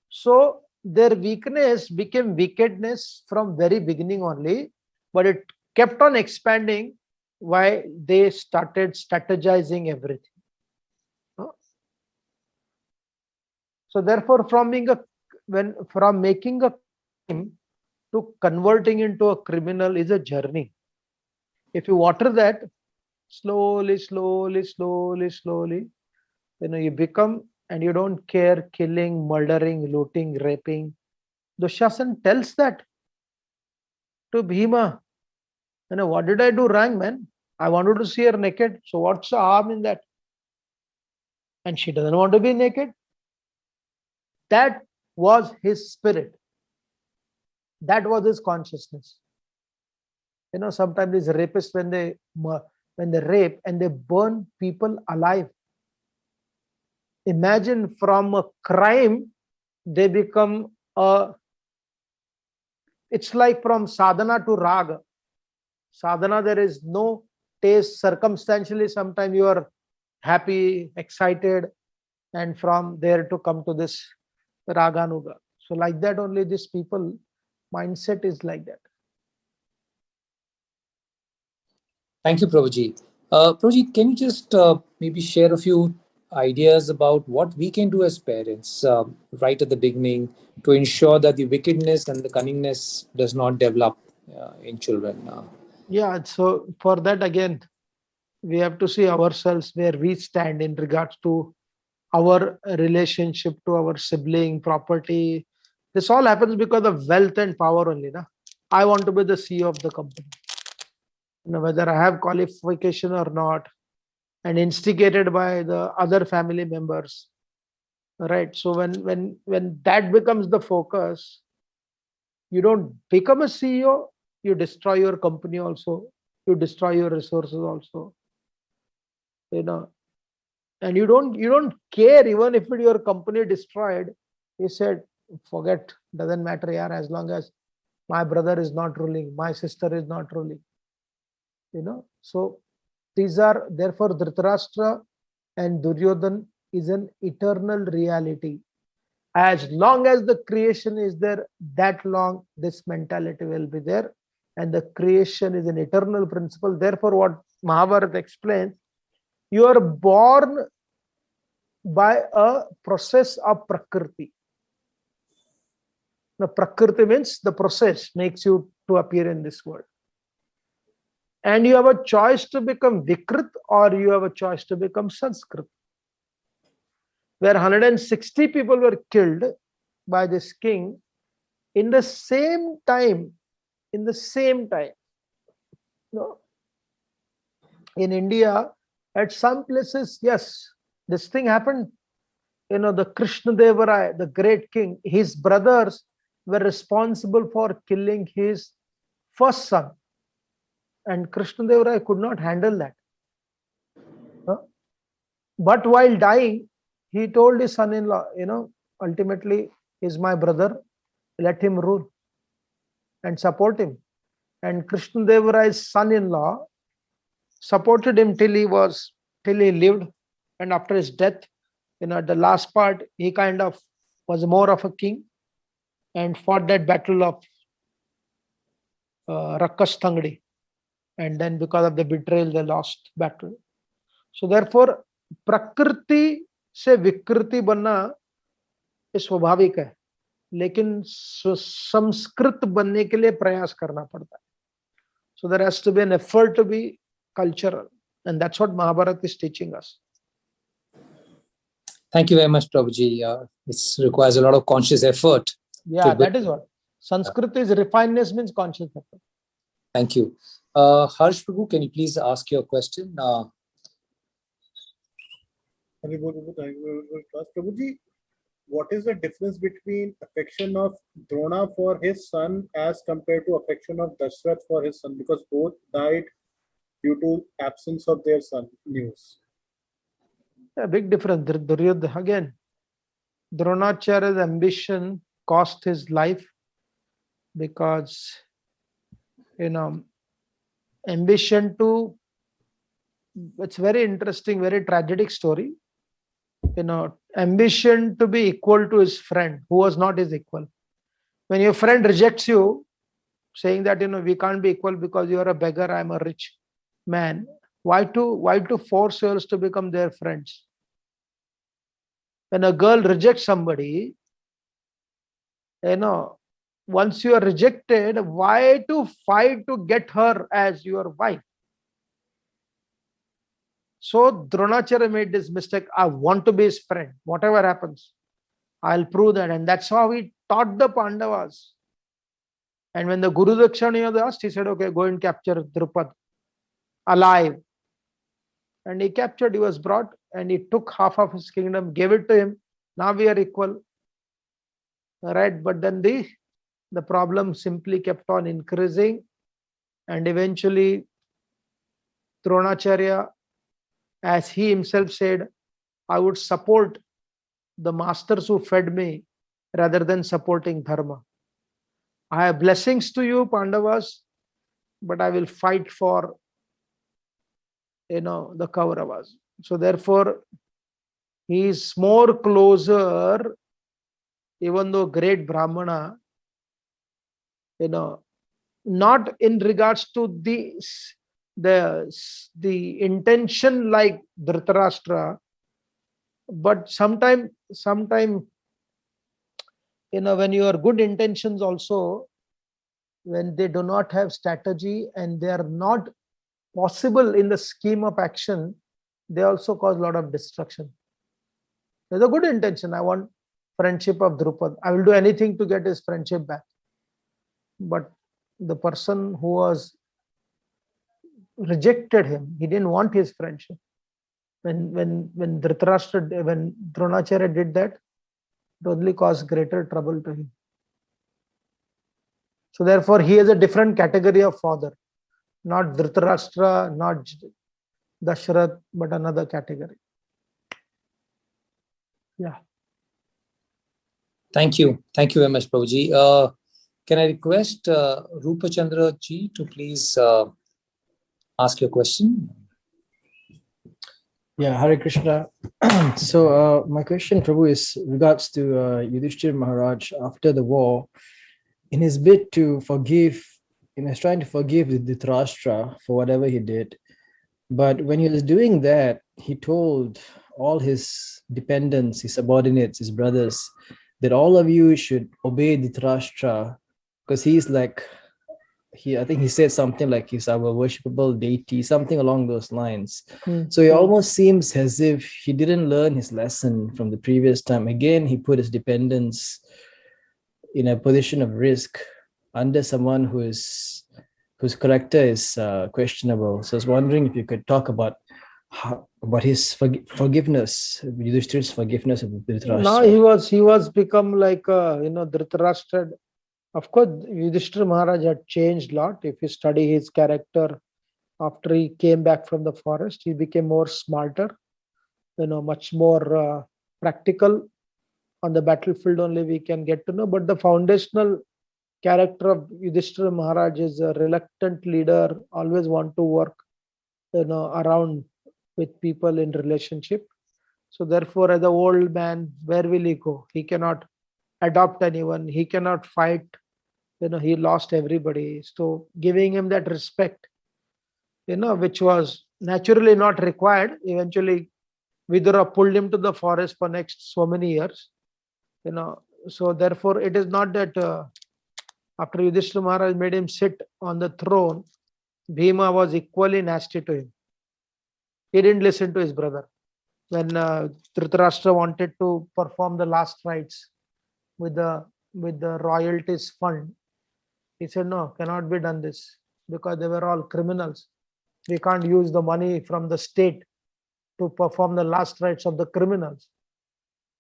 So their weakness became wickedness from very beginning only, but it kept on expanding while they started strategizing everything. So therefore, from making a crime to converting into a criminal is a journey. If you water that slowly, you become, and you don't care, killing, murdering, looting, raping. Dushyasan tells that to Bhima. What did I do wrong, man? I wanted to see her naked. So what's the harm in that? And she doesn't want to be naked. That was his spirit. That was his consciousness. Sometimes these rapists, when they when they rape and they burn people alive. Imagine, from a crime, they become a, it's like from sadhana to raga. Sadhana, there is no taste. Circumstantially, sometimes you are happy, excited, and from there to come to this raganuga. So like that only this people mindset is like that. Thank you, Prabhuji. Prabhuji, can you just maybe share a few ideas about what we can do as parents right at the beginning to ensure that the wickedness and the cunningness does not develop in children? Yeah, so for that again, we have to see ourselves where we stand in regards to our relationship to our sibling, property. This all happens because of wealth and power only. Na? I want to be the CEO of the company. Whether I have qualification or not, and instigated by the other family members. Right. So when that becomes the focus, you don't become a CEO, you destroy your company also, you destroy your resources also. And you don't care even if your company destroyed. He said, forget, doesn't matter, yaar, as long as my brother is not ruling, my sister is not ruling. So these are therefore Dhritarashtra and Duryodhan is an eternal reality. As long as the creation is there, that long this mentality will be there. And the creation is an eternal principle. Therefore, what Mahabharata explains, you are born by a process of Prakriti. The Prakriti means the process makes you to appear in this world. And you have a choice to become Vikrit or you have a choice to become Sanskrit. Where 160 people were killed by this king in the same time, in India, at some places, yes, this thing happened. The Krishna Deva Raya, the great king, his brothers were responsible for killing his first son. And Krishna Deva Raya could not handle that. But while dying, he told his son-in-law, ultimately, he's my brother, let him rule and support him. And Krishna Deva Raya's son-in-law supported him till he lived. And after his death, at the last part, he kind of was more of a king and fought that battle of Rakkas Thangdi. And then because of the betrayal, they lost battle. So therefore, Prakriti से विकृति बनना ये स्वाभाविक है, लेकिन संस्कृत बनने के लिए प्रयास करना पड़ता है. So there has to be an effort to be cultural, and that's what Mahabharata is teaching us. Thank you very much, Prabhuji. This requires a lot of conscious effort. Yeah, that is what Sanskrit is. Refinedness means conscious effort. Thank you. Harsh Prabhu, can you please ask your question? Prabhuji, what is the difference between affection of Drona for his son as compared to affection of Dashrath for his son? Because both died due to absence of their son news. A big difference. Duryodhana, again, Dronacharya's ambition cost his life because, ambition to, it's very interesting, very tragic story. Ambition to be equal to his friend who was not his equal. When your friend rejects you, saying that, we can't be equal because you are a beggar, I'm a rich man. Why to force yours to become their friends? When a girl rejects somebody, once you are rejected, why to fight to get her as your wife? So Dronacharya made this mistake. I want to be his friend. Whatever happens, I'll prove that. And that's how he taught the Pandavas. And when the Guru Dakshina asked, he said, okay, go and capture Drupad alive. And he captured, he was brought, and he took half of his kingdom, gave it to him. Now we are equal. Right? But then the problem simply kept on increasing. And eventually, Dronacharya, as he himself said, I would support the masters who fed me rather than supporting dharma. I have blessings to you, Pandavas, but I will fight for, the Kauravas. So therefore, he is more closer, even though great Brahmana, not in regards to the intention like Dhritarashtra, but sometime, when your good intentions also, when they do not have strategy and they are not possible in the scheme of action, they also cause a lot of destruction. There's a good intention. I want friendship of Drupad. I will do anything to get his friendship back. But the person who was rejected him, he didn't want his friendship. When Dhritarashtra, when Dronacharya did that, it only caused greater trouble to him. So therefore, he is a different category of father, not Dhritarashtra, not Dashrath, but another category. Yeah. Thank you very much, Prabhuji. Can I request Rupa Chandra ji to please ask your question? Yeah, Hare Krishna. So my question, Prabhu, is regards to Yudhishthira Maharaj after the war. In his bid to forgive, he was trying to forgive the Dhritarashtra for whatever he did. But when he was doing that, he told all his dependents, his subordinates, his brothers, that all of you should obey Dhritarashtra because he's like, I think he said something like he's our worshipable deity, something along those lines. So it almost seems as if he didn't learn his lesson from the previous time. Again, he put his dependents in a position of risk under someone whose character is questionable. So I was wondering if you could talk about his forgiveness, Yudhishthira's forgiveness of Dhritarashtra. Now he was become like Dhritarashtra. Of course, Yudhishthira Maharaj had changed a lot. If you study his character after he came back from the forest, he became more smarter, much more practical. On the battlefield only we can get to know. But the foundational character of Yudhishthira Maharaj is a reluctant leader, always want to work, around with people in relationship. So therefore, as an old man, where will he go? He cannot adopt anyone. He cannot fight. He lost everybody. So giving him that respect, which was naturally not required. Eventually, Vidura pulled him to the forest for next so many years. So therefore, it is not that after Yudhishthira Maharaj made him sit on the throne, Bhima was equally nasty to him. He didn't listen to his brother. When Dhritarashtra wanted to perform the last rites with the royalties fund, he said, no, cannot be done this because they were all criminals. We can't use the money from the state to perform the last rites of the criminals.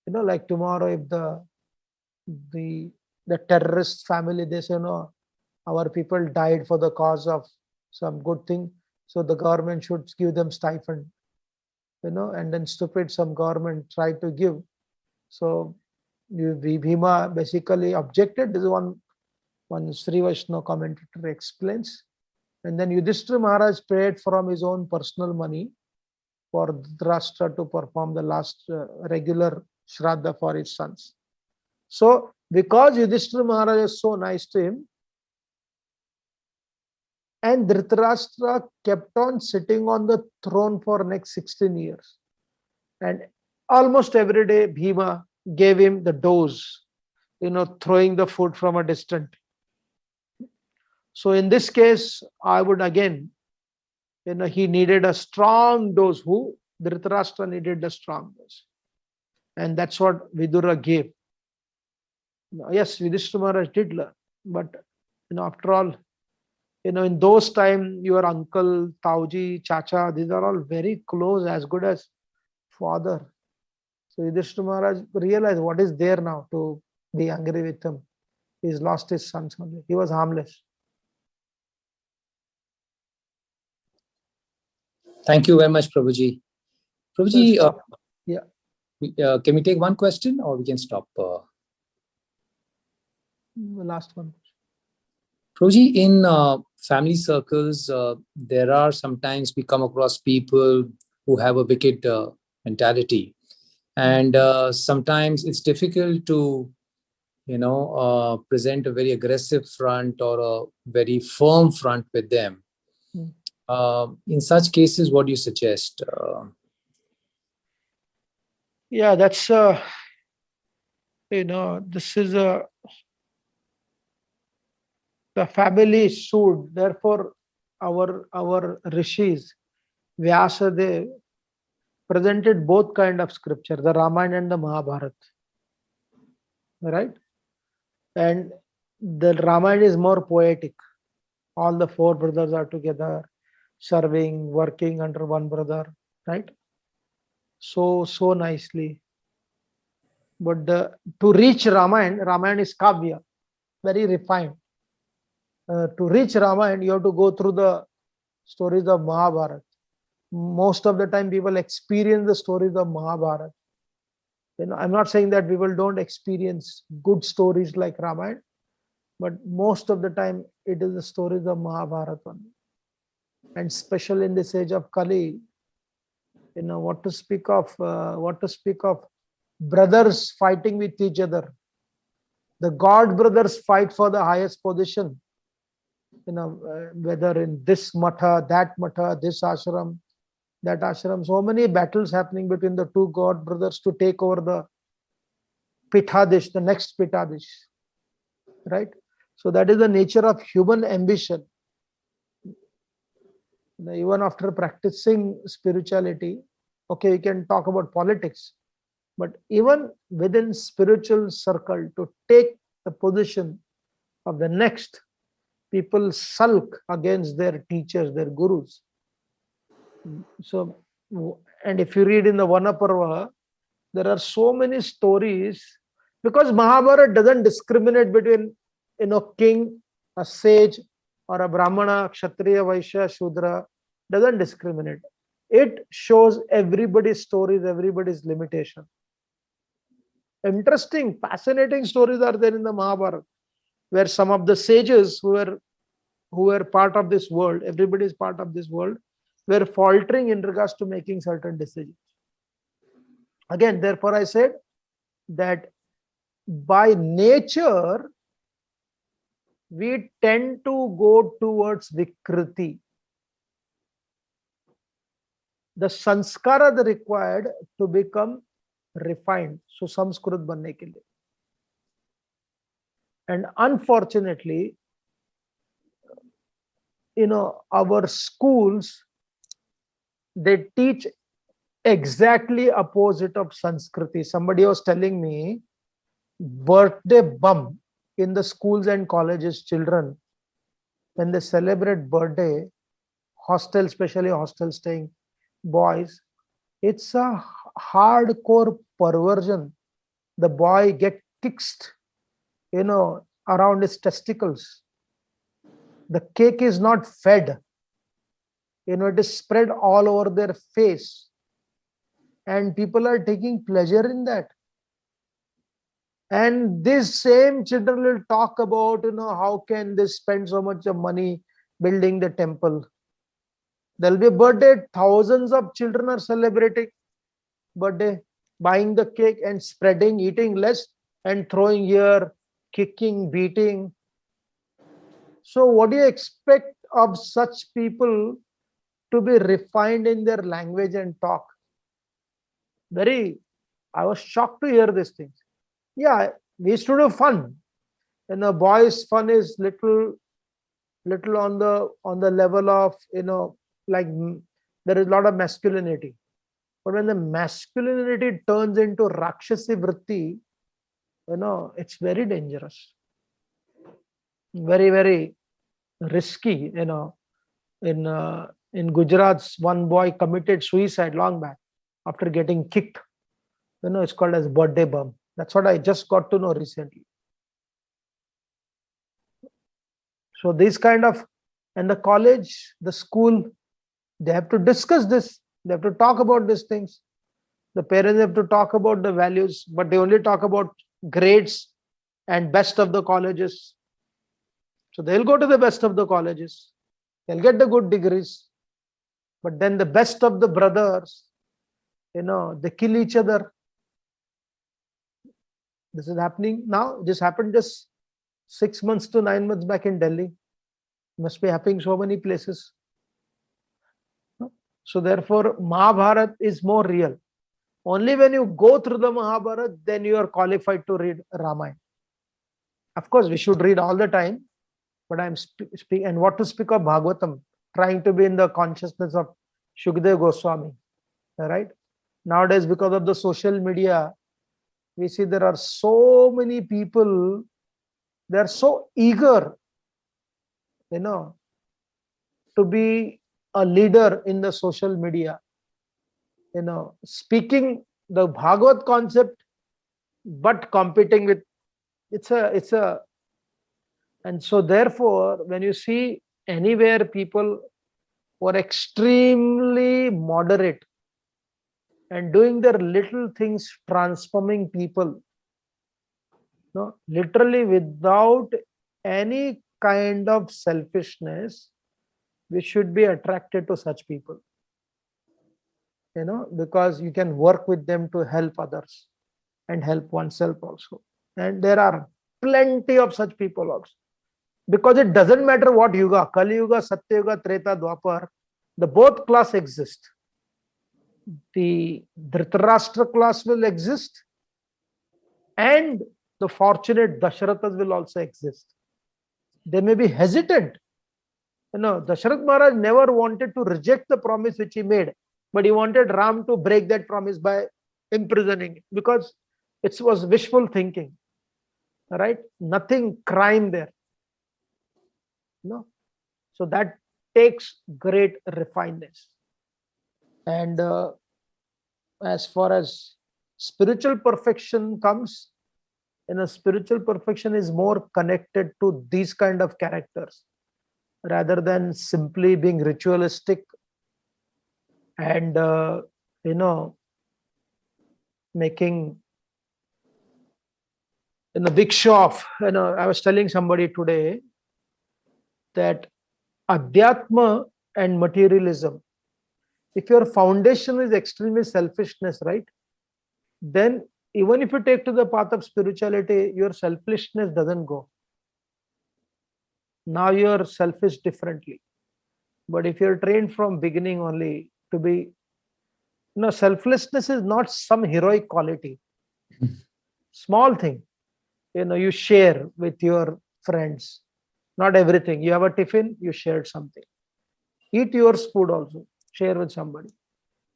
Like tomorrow, if the terrorist family, they say, no, our people died for the cause of some good thing, so the government should give them stipend. And then some government tried to give. So Bhima basically objected. This is one Sri Vaishnava commentator explains. And then Yudhishthira Maharaj paid from his own personal money for Dhritarashtra to perform the last regular Shraddha for his sons. So because Yudhishthira Maharaj is so nice to him, and Dhritarashtra kept on sitting on the throne for next 16 years. And almost every day Bhima gave him the dose, throwing the food from a distance. So in this case, I would again, he needed a strong dose. Dhritarashtra needed a strong dose. And that's what Vidura gave. Yes, Yudhishthira Maharaj did learn. But, after all, in those times, your uncle, Tauji, Chacha, these are all very close, as good as father. So Yudhishthira Maharaj realized what is there now to be angry with him. He's lost his sons only. He was harmless. Thank you very much, Prabhuji. We'll Prabhuji, stop. Yeah. can we take one question or we can stop? The last one. Prabhuji, in family circles, there are sometimes we come across people who have a wicked mentality. And sometimes it's difficult to, present a very aggressive front or a very firm front with them. In such cases, what do you suggest? Yeah, that's this is the family sued. Therefore, our rishis, Vyasadev, presented both kind of scripture, the Ramayana and the Mahabharata. Right? And the Ramayana is more poetic. All the four brothers are together, serving, working under one brother, right? So nicely. But to reach Ramayana is Kavya, very refined. To reach Ramayana, you have to go through the stories of Mahabharata. Most of the time, people experience the stories of Mahabharata. I'm not saying that people don't experience good stories like Ramayana, but most of the time, it is the stories of Mahabharata. And especially in this age of Kali, what to speak of brothers fighting with each other. The God brothers fight for the highest position. Whether in this matha, this ashram, that ashram, so many battles happening between the two God brothers to take over the Pitadish, the next Pitadish, right? So that is the nature of human ambition. Even after practicing spirituality, okay, we can talk about politics, but even within spiritual circle, to take the position of the next, people sulk against their teachers, their gurus. So, and if you read in the Vanaparva, there are so many stories, because Mahabharata doesn't discriminate between, king, a sage, or a Brahmana, Kshatriya, Vaishya, Shudra, doesn't discriminate. It shows everybody's stories, everybody's limitation. Interesting, fascinating stories are there in the Mahabharata, where some of the sages who were part of this world, everybody is part of this world, were faltering in regards to making certain decisions. Again, therefore, I said that by nature, we tend to go towards Vikriti. The sanskara is required to become refined. So, Samskrit banne ke liye. And unfortunately, our schools, they teach exactly opposite of Sanskriti. Somebody was telling me, birthday bum in the schools and colleges, children, when they celebrate birthday, hostel, especially hostel staying boys, it's a hardcore perversion. The boy get kicked, around his testicles. The cake is not fed. It is spread all over their face. And people are taking pleasure in that. And these same children will talk about, how can they spend so much of money building the temple? There'll be a birthday, thousands of children are celebrating birthday, buying the cake and spreading, eating less and throwing here, kicking, beating. So what do you expect of such people to be refined in their language and talk? I was shocked to hear these things. Yeah, we used to do fun. Boys' fun is little on the level of, like there is a lot of masculinity. But when the masculinity turns into Rakshasi Vritti, it's very dangerous. Very, very risky. In Gujarat, one boy committed suicide long back after getting kicked. It's called as birthday bum. That's what I just got to know recently. So this kind of, and the college, the school, They have to discuss this. They have to talk about these things. The parents have to talk about the values, but they only talk about grades and best of the colleges. So they'll go to the best of the colleges. They'll get the good degrees. But then the best of the brothers, they kill each other. This is happening now. This happened just 6 months to 9 months back in Delhi. Must be happening so many places. So therefore, Mahabharata is more real. Only when you go through the Mahabharata, then you are qualified to read Ramayana. Of course, we should read all the time, but I'm speaking, and what to speak of Bhagavatam, trying to be in the consciousness of Shukdev Goswami. Right? Nowadays, because of the social media, we see there are so many people, they are so eager, to be a leader in the social media, speaking the Bhagavad concept, but competing with, and so therefore, when you see anywhere people who are extremely moderate and doing their little things, transforming people, literally without any kind of selfishness, we should be attracted to such people, because you can work with them to help others and help oneself also. And there are plenty of such people also. Because it doesn't matter what yuga, Kali Yuga, Satya Yuga, Treta, Dwapar, the both class exist. The Dhritarashtra class will exist, and the fortunate Dashrathas will also exist. They may be hesitant. Dashrath Maharaj never wanted to reject the promise which he made, but he wanted Ram to break that promise by imprisoning it, because it was wishful thinking. Right? Nothing crime there. So that takes great refinement. And as far as spiritual perfection comes, spiritual perfection is more connected to these kind of characters rather than simply being ritualistic and making big show off. I was telling somebody today that Adhyatma and materialism, if your foundation is extremely selfishness, right, then even if you take to the path of spirituality, your selfishness doesn't go. Now you are selfish differently. But if you're trained from beginning only to be, selflessness is not some heroic quality. Small thing, you share with your friends. Not everything. You have a tiffin, you shared something. Eat yours food also. Share with somebody.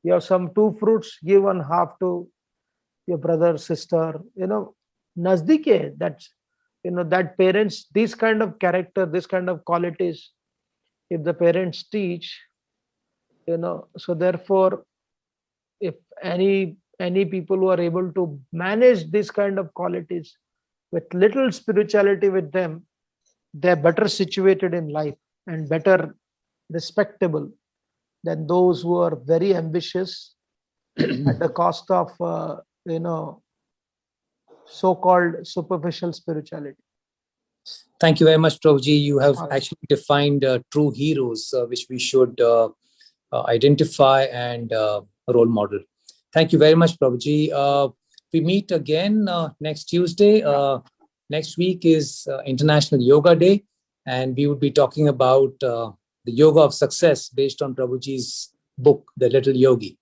You have some 2 fruits, give 1/2 to your brother, sister. Nazdike, that's, that parents, this kind of character, this kind of qualities, if the parents teach, so therefore, if any people who are able to manage this kind of qualities with little spirituality with them, they're better situated in life and better respectable than those who are very ambitious at the cost of so-called superficial spirituality. Thank you very much, Prabhuji. You have actually defined true heroes, which we should identify and role model. Thank you very much, Prabhuji. We meet again next Tuesday. Next week is International Yoga Day, and we would be talking about the yoga of success based on Prabhuji's book, The Little Yogi.